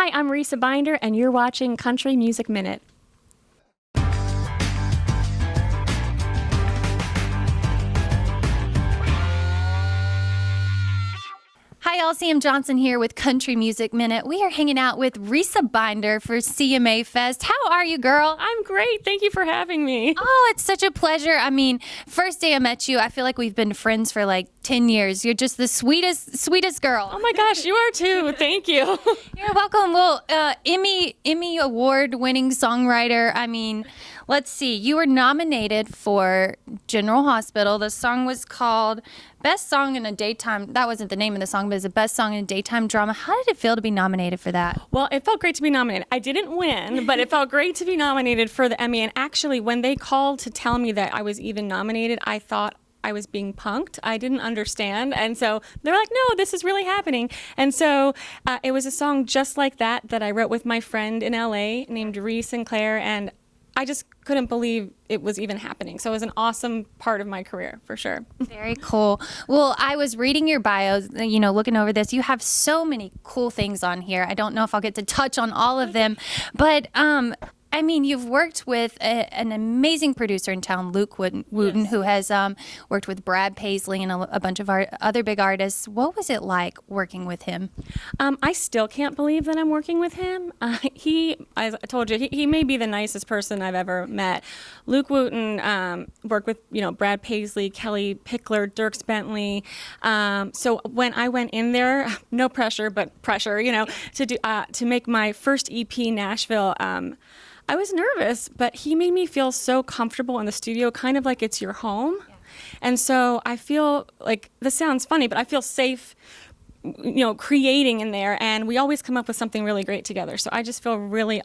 Hi, I'm Risa Binder, and you're watching Country Music Minute. Hi, all. Sam Johnson here with Country Music Minute. We are hanging out with Risa Binder for CMA Fest. How are you, girl? I'm great. Thank you for having me. Oh, it's such a pleasure. I mean, first day I met you, I feel like we've been friends for like 10 years. You're just the sweetest girl. Oh my gosh, you are too. Thank you. You're welcome. Well, Emmy award-winning songwriter. I mean, let's see. You were nominated for General Hospital. The song was called Best Song in a Daytime. That wasn't the name of the song, but it's the Best Song in a Daytime Drama. How did it feel to be nominated for that? Well, it felt great to be nominated. I didn't win, but it felt great to be nominated for the Emmy. And actually, when they called to tell me that I was even nominated, I thought I was being punked. I didn't understand. And so they're like, no, this is really happening. And so it was a song just like that I wrote with my friend in LA named Risa and I just couldn't believe it was even happening. So it was an awesome part of my career, for sure. Very cool. Well, I was reading your bio, looking over this. You have so many cool things on here. I don't know if I'll get to touch on all of them, but I mean, you've worked with an amazing producer in town, Luke Wooten, yes, who has worked with Brad Paisley and a bunch of other big artists. What was it like working with him? I still can't believe that I'm working with him. As I told you, he may be the nicest person I've ever met. Luke Wooten worked with, Brad Paisley, Kelly Pickler, Dierks Bentley. So when I went in there, no pressure, but pressure, to make my first EP, Nashville. I was nervous, but he made me feel so comfortable in the studio, kind of like it's your home. Yeah. And so I feel like, this sounds funny, but I feel safe, creating in there. And we always come up with something really great together. So I just feel really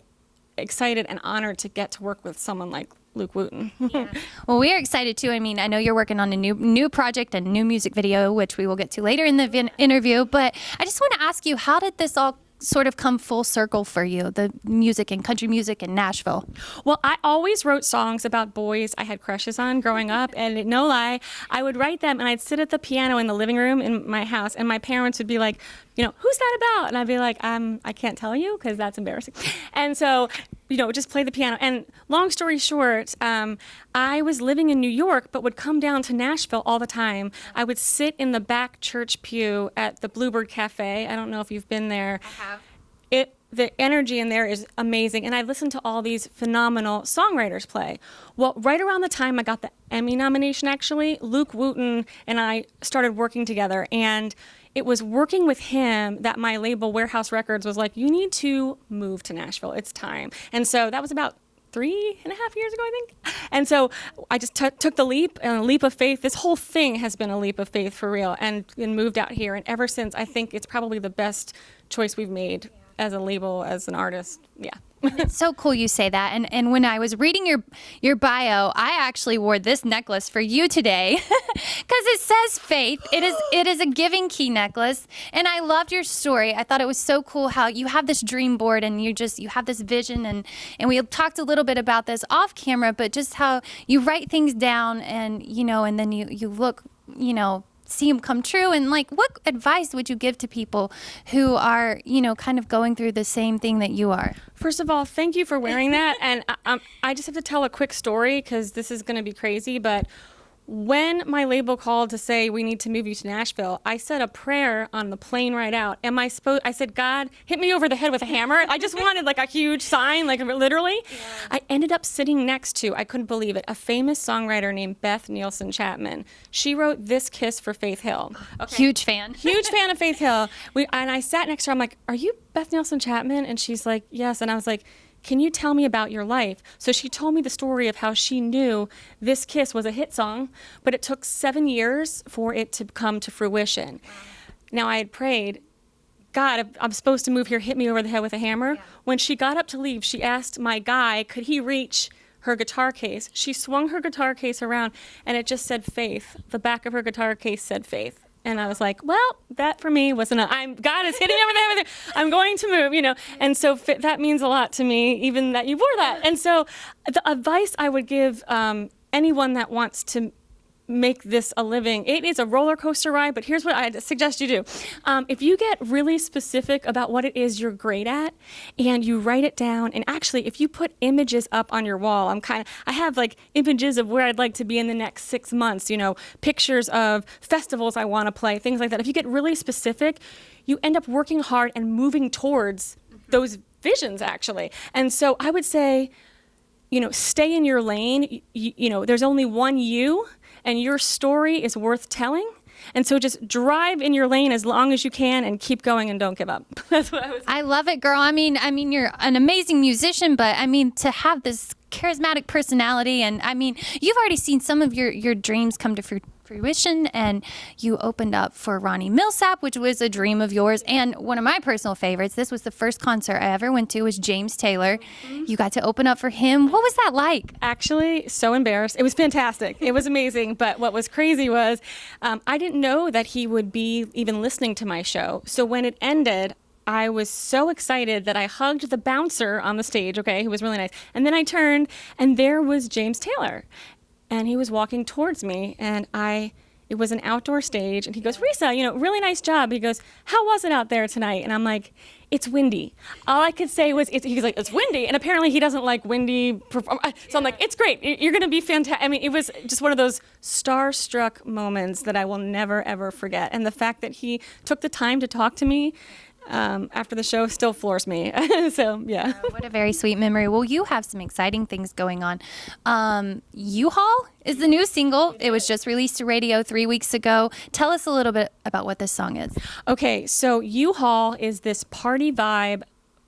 excited and honored to get to work with someone like Luke Wooten. Yeah. Well, we're excited too. I mean, I know you're working on a new project, a new music video, which we will get to later in the interview. But I just want to ask you, how did this all sort of come full circle for you, the music and country music in Nashville? Well, I always wrote songs about boys I had crushes on growing up, and no lie, I would write them and I'd sit at the piano in the living room in my house, and my parents would be like, who's that about? And I'd be like, I can't tell you because that's embarrassing. And so, just play the piano. And long story short, I was living in New York, but would come down to Nashville all the time. I would sit in the back church pew at the Bluebird Cafe. I don't know if you've been there. I have. The energy in there is amazing. And I listened to all these phenomenal songwriters play. Well, right around the time I got the Emmy nomination, actually, Luke Wooten and I started working together. And it was working with him that my label, Warehouse Records, was like, you need to move to Nashville. It's time. And so that was about 3.5 years ago, I think. And so I just took the leap, and a leap of faith. This whole thing has been a leap of faith for real, and moved out here. And ever since, I think it's probably the best choice we've made as a label, as an artist. Yeah. It's so cool you say that. And when I was reading your bio, I actually wore this necklace for you today because it says faith. It is a giving key necklace. And I loved your story. I thought it was so cool how you have this dream board and you have this vision. And we talked a little bit about this off camera, but just how you write things down and, and then you look, see them come true. And like, what advice would you give to people who are, kind of going through the same thing that you are? First of all, thank you for wearing that. And I just have to tell a quick story because this is going to be crazy. But when my label called to say we need to move you to Nashville, I said a prayer on the plane right out. I said, God, hit me over the head with a hammer. I just wanted like a huge sign, like literally. Yeah. I ended up sitting next to, I couldn't believe it, a famous songwriter named Beth Nielsen Chapman. She wrote This Kiss for Faith Hill. Okay. Huge fan. Huge fan of Faith Hill. And I sat next to her. I'm like, are you Beth Nielsen Chapman? And she's like, yes. And I was like, can you tell me about your life? So she told me the story of how she knew This Kiss was a hit song, but it took 7 years for it to come to fruition. Wow. Now, I had prayed, God, if I'm supposed to move here, hit me over the head with a hammer. Yeah. When she got up to leave, she asked my guy, could he reach her guitar case? She swung her guitar case around, and it just said faith. The back of her guitar case said faith. And I was like, well, that for me was enough. God is hitting over the head with it. I'm going to move, And so that means a lot to me, even that you wore that. And so the advice I would give anyone that wants to make this a living. It is a roller coaster ride, but here's what I suggest you do. If you get really specific about what it is you're great at and you write it down, and actually if you put images up on your wall, I have like images of where I'd like to be in the next 6 months, you know, pictures of festivals I want to play, things like that. If you get really specific, you end up working hard and moving towards those visions actually. And so I would say, you know, stay in your lane. You know, there's only one you, and your story is worth telling. And so just drive in your lane as long as you can and keep going and don't give up. That's what I was saying. I love it, girl. I mean, you're an amazing musician, but I mean, to have this charismatic personality, and I mean, you've already seen some of your dreams come to fruition, and you opened up for Ronnie Millsap, which was a dream of yours, and one of my personal favorites. This was the first concert I ever went to, was James Taylor. You got to open up for him. What was that like? Actually, so embarrassed. It was fantastic. It was amazing. But what was crazy was I didn't know that he would be even listening to my show. So when it ended, I was so excited that I hugged the bouncer on the stage, okay, who was really nice. And then I turned, and there was James Taylor. And he was walking towards me, and it was an outdoor stage, and he goes, Risa, you know, really nice job. He goes, how was it out there tonight? And I'm like, it's windy. All I could say was, he was like, it's windy. And apparently he doesn't like windy. So I'm like, it's great. You're going to be fantastic. I mean, it was just one of those starstruck moments that I will never, ever forget. And the fact that he took the time to talk to me after the show still floors me. So, yeah. Oh, what a very sweet memory. Well, you have some exciting things going on. U-Haul is the new single. It was just released to radio 3 weeks ago. Tell us a little bit about what this song is. Okay, so U-Haul is this party vibe,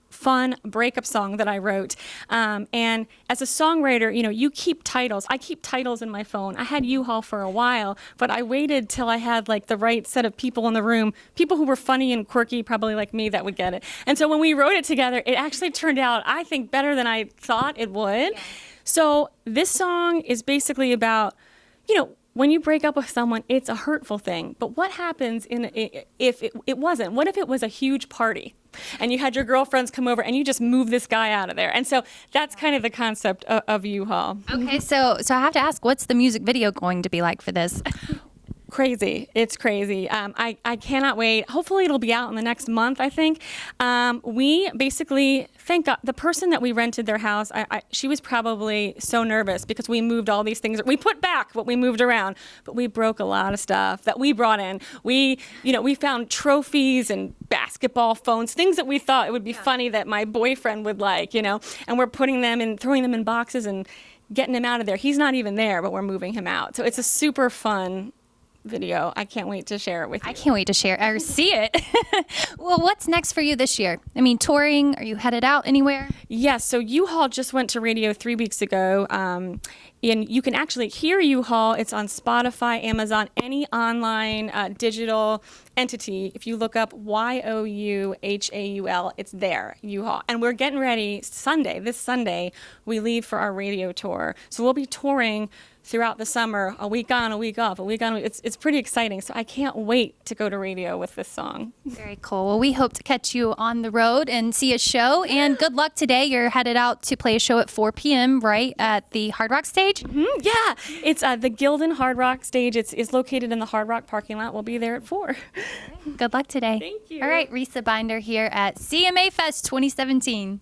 fun breakup song that I wrote. And as a songwriter, you know, you keep titles. I keep titles in my phone. I had U-Haul for a while, but I waited till I had like the right set of people in the room, people who were funny and quirky, probably like me, that would get it. And so when we wrote it together, it actually turned out, I think, better than I thought it would. Yeah. So this song is basically about, you know, when you break up with someone, it's a hurtful thing. But what happens if it wasn't? What if it was a huge party and you had your girlfriends come over and you just move this guy out of there? And so that's kind of the concept of U-Haul. Okay, so I have to ask, what's the music video going to be like for this? Crazy. It's crazy. I cannot wait. Hopefully it'll be out in the next month, I think. We basically, thank God, the person that we rented their house, she was probably so nervous because we moved all these things. We put back what we moved around, but we broke a lot of stuff that we brought in. We found trophies and basketball phones, things that we thought it would be funny that my boyfriend would like, you know, and we're putting them and throwing them in boxes and getting him out of there. He's not even there, but we're moving him out. So it's a super fun video. I can't wait to share it with you. I can't wait to share or see it. Well, what's next for you this year? I mean, touring, are you headed out anywhere? Yes, so U-Haul just went to radio 3 weeks ago. And you can actually hear U-Haul. It's on Spotify, Amazon, any online digital entity. If you look up YOUHAUL, it's there, U-Haul. And we're getting ready this Sunday, we leave for our radio tour. So we'll be touring throughout the summer, a week on, a week off, a week on. It's pretty exciting. So I can't wait to go to radio with this song. Very cool. Well, we hope to catch you on the road and see a show. And good luck today. You're headed out to play a show at 4 p.m., right, at the Hard Rock stage? Mm-hmm. Yeah. It's the Gildan Hard Rock stage. It's located in the Hard Rock parking lot. We'll be there at 4. Good luck today. Thank you. All right, Risa Binder here at CMA Fest 2017.